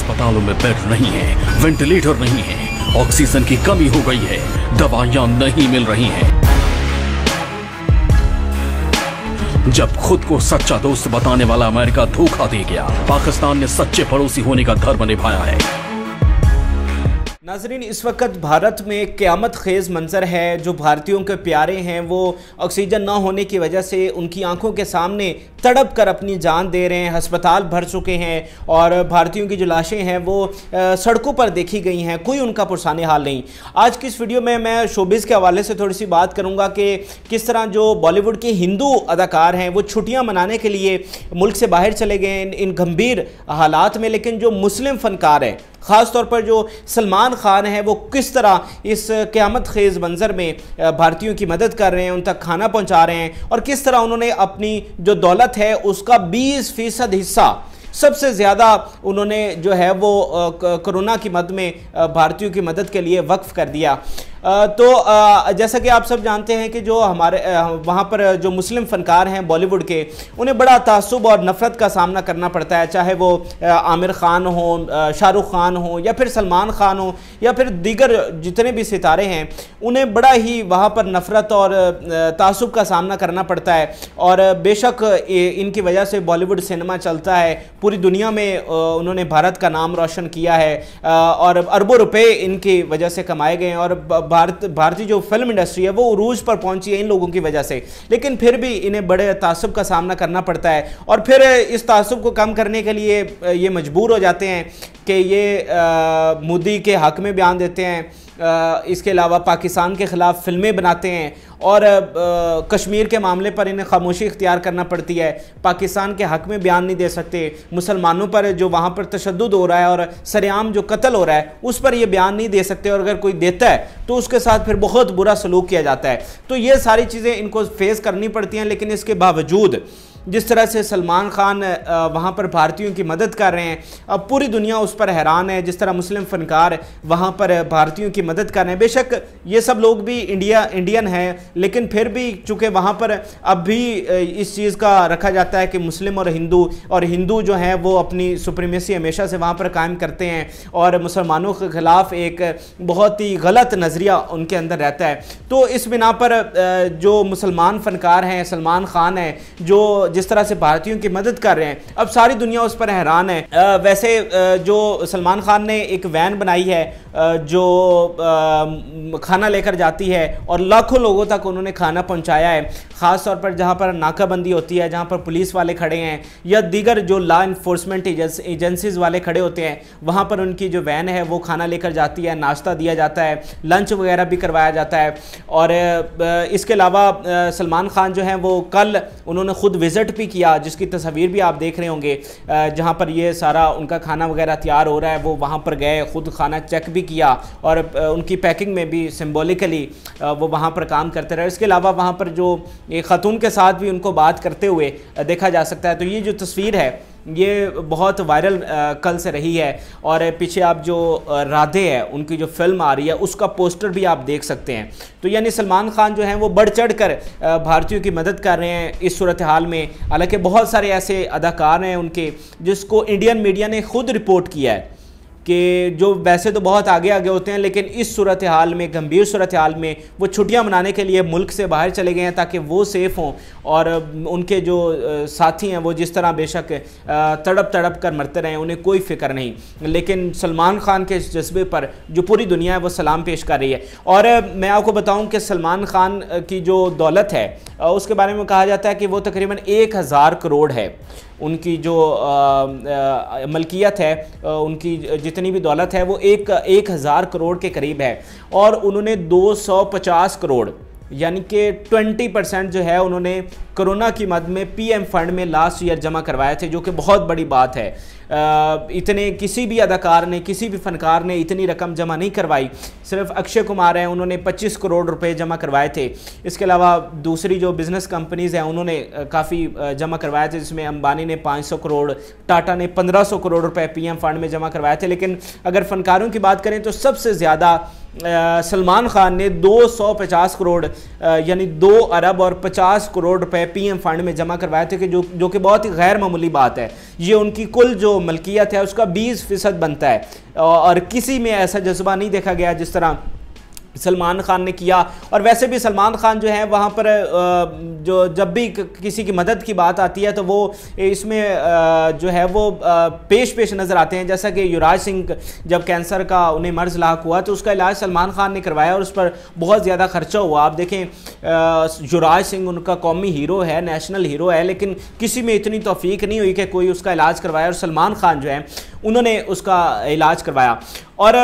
अस्पतालों में बेड नहीं है, वेंटिलेटर नहीं है, ऑक्सीजन की कमी हो गई है, दवाइयां नहीं मिल रही हैं। जब खुद को सच्चा दोस्त बताने वाला अमेरिका धोखा दे गया, पाकिस्तान ने सच्चे पड़ोसी होने का धर्म निभाया है। नाज़रीन, इस वक्त भारत में क़यामत खेज़ मंजर है। जो भारतीयों के प्यारे हैं वो ऑक्सीजन ना होने की वजह से उनकी आंखों के सामने तड़प कर अपनी जान दे रहे हैं, अस्पताल भर चुके हैं और भारतीयों की जो लाशें हैं वो सड़कों पर देखी गई हैं, कोई उनका पुरसाने हाल नहीं। आज की इस वीडियो में मैं शोबिज़ के हवाले से थोड़ी सी बात करूँगा कि किस तरह जो बॉलीवुड के हिंदू अदाकार हैं वो छुट्टियाँ मनाने के लिए मुल्क से बाहर चले गए इन गंभीर हालात में, लेकिन जो मुस्लिम फ़नकार हैं, ख़ास तौर पर जो सलमान खान है, वो किस तरह इस क़यामत खेज़ मंज़र में भारतीयों की मदद कर रहे हैं, उन तक खाना पहुंचा रहे हैं और किस तरह उन्होंने अपनी जो दौलत है उसका 20% हिस्सा, सबसे ज़्यादा उन्होंने जो है वो कोरोना की मद में भारतीयों की मदद के लिए वक्फ कर दिया। तो जैसा कि आप सब जानते हैं कि जो हमारे वहाँ पर जो मुस्लिम फ़नकार हैं बॉलीवुड के, उन्हें बड़ा तासुब और नफ़रत का सामना करना पड़ता है, चाहे वो आमिर खान हो, शाहरुख खान हो या फिर सलमान खान हो या फिर दीगर जितने भी सितारे हैं, उन्हें बड़ा ही वहाँ पर नफ़रत और तासुब का सामना करना पड़ता है। और बेशक इनकी वजह से बॉलीवुड सिनेमा चलता है, पूरी दुनिया में उन्होंने भारत का नाम रोशन किया है और अरबों रुपए इनकी वजह से कमाए गए हैं और भारतीय जो फिल्म इंडस्ट्री है वो उरूज पर पहुंची है इन लोगों की वजह से। लेकिन फिर भी इन्हें बड़े तासुब का सामना करना पड़ता है और फिर इस तासुब को कम करने के लिए ये मजबूर हो जाते हैं कि ये मोदी के हक में बयान देते हैं, इसके अलावा पाकिस्तान के ख़िलाफ़ फिल्में बनाते हैं और कश्मीर के मामले पर इन्हें खामोशी इख्तियार करना पड़ती है, पाकिस्तान के हक़ में बयान नहीं दे सकते, मुसलमानों पर जो वहाँ पर तशद्दुद हो रहा है और सरेआम जो कत्ल हो रहा है उस पर ये बयान नहीं दे सकते और अगर कोई देता है तो उसके साथ फिर बहुत बुरा सलूक किया जाता है। तो ये सारी चीज़ें इनको फेस करनी पड़ती हैं। लेकिन इसके बावजूद जिस तरह से सलमान खान वहाँ पर भारतीयों की मदद कर रहे हैं, अब पूरी दुनिया उस पर हैरान है। जिस तरह मुस्लिम फ़नकार वहाँ पर भारतीयों की मदद कर रहे हैं, बेशक ये सब लोग भी इंडियन हैं, लेकिन फिर भी चूँकि वहाँ पर अब भी इस चीज़ का रखा जाता है कि मुस्लिम और हिंदू जो हैं वो अपनी सुप्रीमेसी हमेशा से वहाँ पर कायम करते हैं और मुसलमानों के ख़िलाफ़ एक बहुत ही गलत नज़रिया उनके अंदर रहता है। तो इस बिना पर जो मुसलमान फ़नकार हैं, सलमान खान है, जो जिस तरह से भारतीयों की मदद कर रहे हैं, अब सारी दुनिया उस पर हैरान है। वैसे जो सलमान खान ने एक वैन बनाई है जो खाना लेकर जाती है और लाखों लोगों तक उन्होंने खाना पहुंचाया है, ख़ास तौर पर जहां पर नाकाबंदी होती है, जहां पर पुलिस वाले खड़े हैं या दीगर जो लॉ इन्फोर्समेंट एजेंसीज़ वाले खड़े होते हैं, वहां पर उनकी जो वैन है वो खाना लेकर जाती है, नाश्ता दिया जाता है, लंच वगैरह भी करवाया जाता है। और इसके अलावा सलमान खान जो हैं वो कल उन्होंने ख़ुद विज़िट भी किया, जिसकी तस्वीर भी आप देख रहे होंगे, जहां पर ये सारा उनका खाना वगैरह तैयार हो रहा है, वो वहां पर गए, खुद खाना चेक भी किया और उनकी पैकिंग में भी सिंबॉलिकली वो वहां पर काम करते रहे। इसके अलावा वहां पर जो एक खातून के साथ भी उनको बात करते हुए देखा जा सकता है। तो ये जो तस्वीर है ये बहुत वायरल कल से रही है और पीछे आप जो राधे है उनकी जो फिल्म आ रही है उसका पोस्टर भी आप देख सकते हैं। तो यानी सलमान खान जो हैं वो बढ़ चढ़ कर भारतीयों की मदद कर रहे हैं इस सूरत हाल में। हालांकि बहुत सारे ऐसे अदाकार हैं उनके जिसको इंडियन मीडिया ने खुद रिपोर्ट किया है कि जो वैसे तो बहुत आगे होते हैं, लेकिन इस सूरत हाल में, गंभीर सूरत हाल में वो छुट्टियां मनाने के लिए मुल्क से बाहर चले गए हैं ताकि वो सेफ़ हों और उनके जो साथी हैं वो जिस तरह बेशक तड़प कर मरते रहे, उन्हें कोई फ़िक्र नहीं। लेकिन सलमान खान के इस जज्बे पर जो पूरी दुनिया है वो सलाम पेश कर रही है। और मैं आपको बताऊँ कि सलमान खान की जो दौलत है उसके बारे में कहा जाता है कि वो तकरीबन 1000 करोड़ है। उनकी जो मलकियत है, उनकी जितनी भी दौलत है वो 1000 करोड़ के करीब है और उन्होंने 250 करोड़ यानी कि 20% जो है उन्होंने कोरोना की मद में पीएम फंड में लास्ट ईयर जमा करवाए थे, जो कि बहुत बड़ी बात है। इतने किसी भी अदाकार ने, किसी भी फनकार ने इतनी रकम जमा नहीं करवाई। सिर्फ अक्षय कुमार हैं, उन्होंने 25 करोड़ रुपए जमा करवाए थे। इसके अलावा दूसरी जो बिज़नेस कंपनीज़ हैं उन्होंने काफ़ी जमा करवाए थे, जिसमें अंबानी ने 500 करोड़, टाटा ने 1500 करोड़ रुपए पीएम फंड में जमा करवाए थे। लेकिन अगर फनकारों की बात करें तो सबसे ज़्यादा सलमान खान ने 250 करोड़ यानी 2 अरब और 50 करोड़ रुपए पीएम फंड में जमा करवाए थे, कि जो कि बहुत ही गैर मामूली बात है। ये उनकी कुल जो मलकियत है उसका 20% बनता है, और किसी में ऐसा जज्बा नहीं देखा गया जिस तरह सलमान खान ने किया। और वैसे भी सलमान खान जो है वहाँ पर जो जब भी किसी की मदद की बात आती है तो वो इसमें जो है वो पेश नज़र आते हैं। जैसा कि युवराज सिंह जब कैंसर का उन्हें मर्ज़ लाक हुआ तो उसका इलाज सलमान खान ने करवाया और उस पर बहुत ज़्यादा खर्चा हुआ। आप देखें, युवराज सिंह उनका कौमी हीरो है, नेशनल हीरो है, लेकिन किसी में इतनी तौफीक नहीं हुई कि कोई उसका इलाज करवाया, और सलमान खान जो है उन्होंने उसका इलाज करवाया। और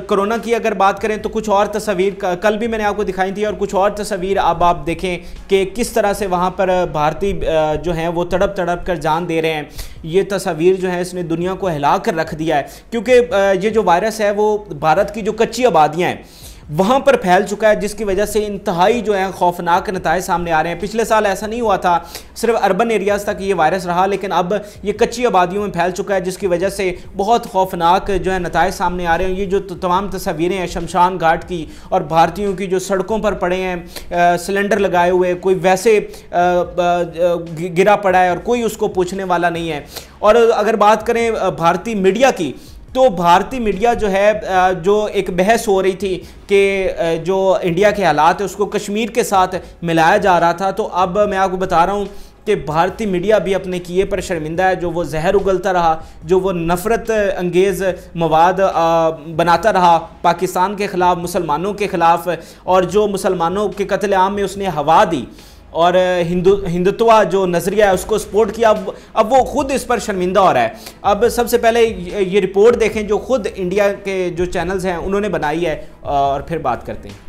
कोरोना की अगर बात करें तो कुछ और तस्वीर कल भी मैंने आपको दिखाई थी, और कुछ और तस्वीर अब आप देखें कि किस तरह से वहाँ पर भारतीय जो हैं वो तड़प कर जान दे रहे हैं। ये तस्वीर जो है इसने दुनिया को हिला कर रख दिया है, क्योंकि ये जो वायरस है वो भारत की जो कच्ची आबादियाँ हैं वहाँ पर फैल चुका है, जिसकी वजह से इंतहाई जो है खौफनाक नताइज सामने आ रहे हैं। पिछले साल ऐसा नहीं हुआ था, सिर्फ अर्बन एरियाज़ तक ये वायरस रहा, लेकिन अब ये कच्ची आबादियों में फैल चुका है, जिसकी वजह से बहुत खौफनाक जो है नताइज सामने आ रहे हैं। ये जो तमाम तस्वीरें हैं शमशान घाट की और भारतीयों की जो सड़कों पर पड़े हैं सिलेंडर लगाए हुए, कोई वैसे गिरा पड़ा है और कोई उसको पूछने वाला नहीं है। और अगर बात करें भारतीय मीडिया की, तो भारतीय मीडिया जो है जो एक बहस हो रही थी कि जो इंडिया के हालात है उसको कश्मीर के साथ मिलाया जा रहा था, तो अब मैं आपको बता रहा हूँ कि भारतीय मीडिया भी अपने किए पर शर्मिंदा है। जो वो जहर उगलता रहा, जो वो नफ़रत अंगेज़ मवाद बनाता रहा पाकिस्तान के ख़िलाफ़, मुसलमानों के ख़िलाफ़, और जो मुसलमानों के कत्लेआम में उसने हवा दी और हिंदुत्व जो नज़रिया है उसको सपोर्ट किया, अब वो खुद इस पर शर्मिंदा हो रहा है। अब सबसे पहले ये रिपोर्ट देखें जो खुद इंडिया के जो चैनल्स हैं उन्होंने बनाई है, और फिर बात करते हैं।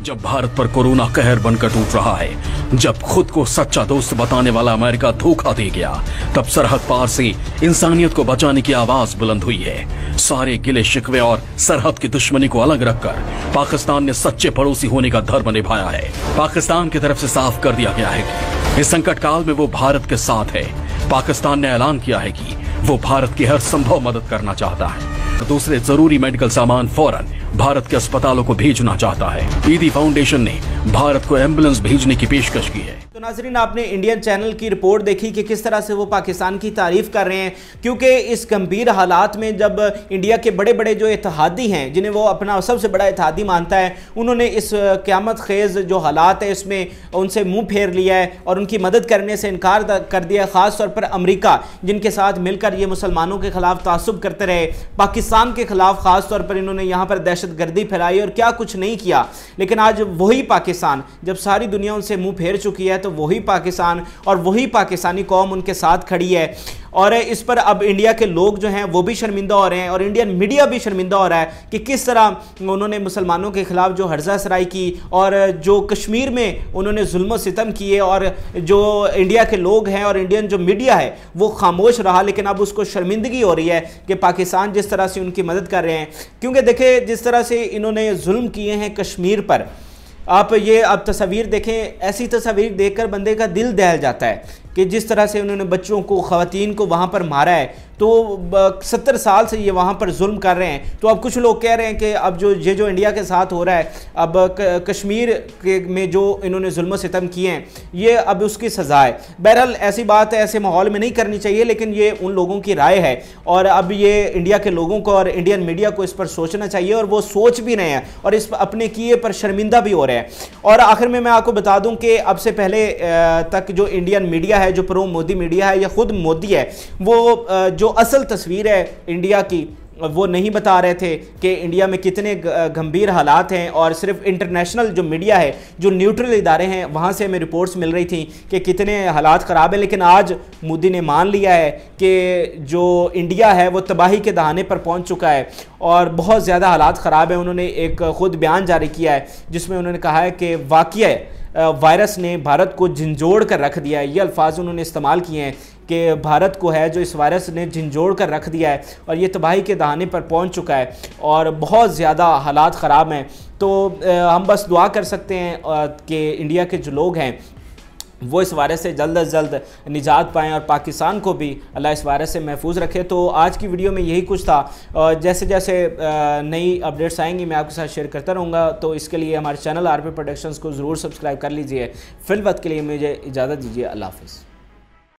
जब भारत पर कोरोना कहर बनकर टूट रहा है, जब खुद को सच्चा दोस्त बताने वाला अमेरिका धोखा दे गया, तब सरहद पार से इंसानियत को बचाने की आवाज बुलंद हुई है। सारे गिले शिकवे और सरहद की दुश्मनी को अलग रखकर पाकिस्तान ने सच्चे पड़ोसी होने का धर्म निभाया है। पाकिस्तान की तरफ से साफ कर दिया गया है कि इस संकट काल में वो भारत के साथ है। पाकिस्तान ने ऐलान किया है कि वो भारत की हर संभव मदद करना चाहता है। दूसरे जरूरी मेडिकल सामान फौरन भारत के अस्पतालों को भेजना चाहता है। ईदी फाउंडेशन ने भारत को एम्बुलेंस भेजने की पेशकश की है। तो नाज़रीन, आपने इंडियन चैनल की रिपोर्ट देखी कि किस तरह से वो पाकिस्तान की तारीफ कर रहे हैं, क्योंकि इस गंभीर हालात में जब इंडिया के बड़े बड़े जो इत्तेहादी हैं, जिन्हें वो अपना सबसे बड़ा इत्तेहादी मानता है, उन्होंने इस क़यामत खेज़ जो हालात है इसमें उनसे मुंह फेर लिया है और उनकी मदद करने से इनकार कर दिया। ख़ास तौर पर अमेरिका, जिनके साथ मिलकर ये मुसलमानों के ख़िलाफ़ तासुब करते रहे, पाकिस्तान के ख़िलाफ़ ख़ास तौर पर इन्होंने यहाँ पर दहशतगर्दी फैलाई और क्या कुछ नहीं किया। लेकिन आज वही पाकिस्तान, जब सारी दुनिया उनसे मुंह फेर चुकी है, तो वही पाकिस्तान और वही पाकिस्तानी कौम उनके साथ खड़ी है। और इस पर अब इंडिया के लोग जो हैं वो भी शर्मिंदा हो रहे हैं और इंडियन मीडिया भी शर्मिंदा हो रहा है कि किस तरह उन्होंने मुसलमानों के खिलाफ जो हर्जा सराई की और जो कश्मीर में उन्होंने जुल्म सितम किए, और जो इंडिया के लोग हैं और इंडियन जो मीडिया है वो खामोश रहा। लेकिन अब उसको शर्मिंदगी हो रही है कि पाकिस्तान जिस तरह से उनकी मदद कर रहे हैं, क्योंकि देखिए जिस तरह से इन्होंने जुल्म किए हैं कश्मीर पर, आप ये अब तस्वीर देखें, ऐसी तस्वीर देखकर बंदे का दिल दहल जाता है कि जिस तरह से उन्होंने बच्चों को, ख़वातीन को वहाँ पर मारा है। तो 70 साल से ये वहाँ पर जुल्म कर रहे हैं। तो अब कुछ लोग कह रहे हैं कि अब जो इंडिया के साथ हो रहा है, अब कश्मीर के में जो इन्होंने जुल्म सितम किए हैं, ये अब उसकी सज़ा है। बहरहाल ऐसी बात है, ऐसे माहौल में नहीं करनी चाहिए, लेकिन ये उन लोगों की राय है और अब ये इंडिया के लोगों को और इंडियन मीडिया को इस पर सोचना चाहिए, और वो सोच भी रहे हैं और इस अपने किए पर शर्मिंदा भी हो रहे हैं। और आखिर में मैं आपको बता दूं कि अब से पहले तक जो इंडियन मीडिया है, जो प्रो मोदी मीडिया है या खुद मोदी है, वो जो असल तस्वीर है इंडिया की वो नहीं बता रहे थे कि इंडिया में कितने गंभीर हालात हैं। और सिर्फ इंटरनेशनल जो मीडिया है, जो न्यूट्रल इदारे हैं, वहाँ से हमें रिपोर्ट्स मिल रही थी कि कितने हालात ख़राब हैं। लेकिन आज मोदी ने मान लिया है कि जो इंडिया है वो तबाही के दहाने पर पहुँच चुका है और बहुत ज़्यादा हालात ख़राब हैं। उन्होंने एक ख़ुद बयान जारी किया है जिसमें उन्होंने कहा है कि वाक़ई वायरस ने भारत को झंझोड़ कर रख दिया है। ये अल्फाज उन्होंने इस्तेमाल किए हैं कि भारत को है जो इस वायरस ने झंझोड़ कर रख दिया है और ये तबाही के दहाने पर पहुंच चुका है और बहुत ज़्यादा हालात ख़राब हैं। तो हम बस दुआ कर सकते हैं कि इंडिया के जो लोग हैं वो इस वायरस से जल्द अज जल्द निजात पाएँ और पाकिस्तान को भी अल्लाह इस वायरस से महफूज रखे। तो आज की वीडियो में यही कुछ था। जैसे जैसे नई अपडेट्स आएंगी मैं आपके साथ शेयर करता रहूँगा। तो इसके लिए हमारे चैनल आरपी प्रोडक्शंस को ज़रूर सब्सक्राइब कर लीजिए। फिल वक्त के लिए मुझे इजाज़त दीजिए। अल्लाह हाफ़िज़।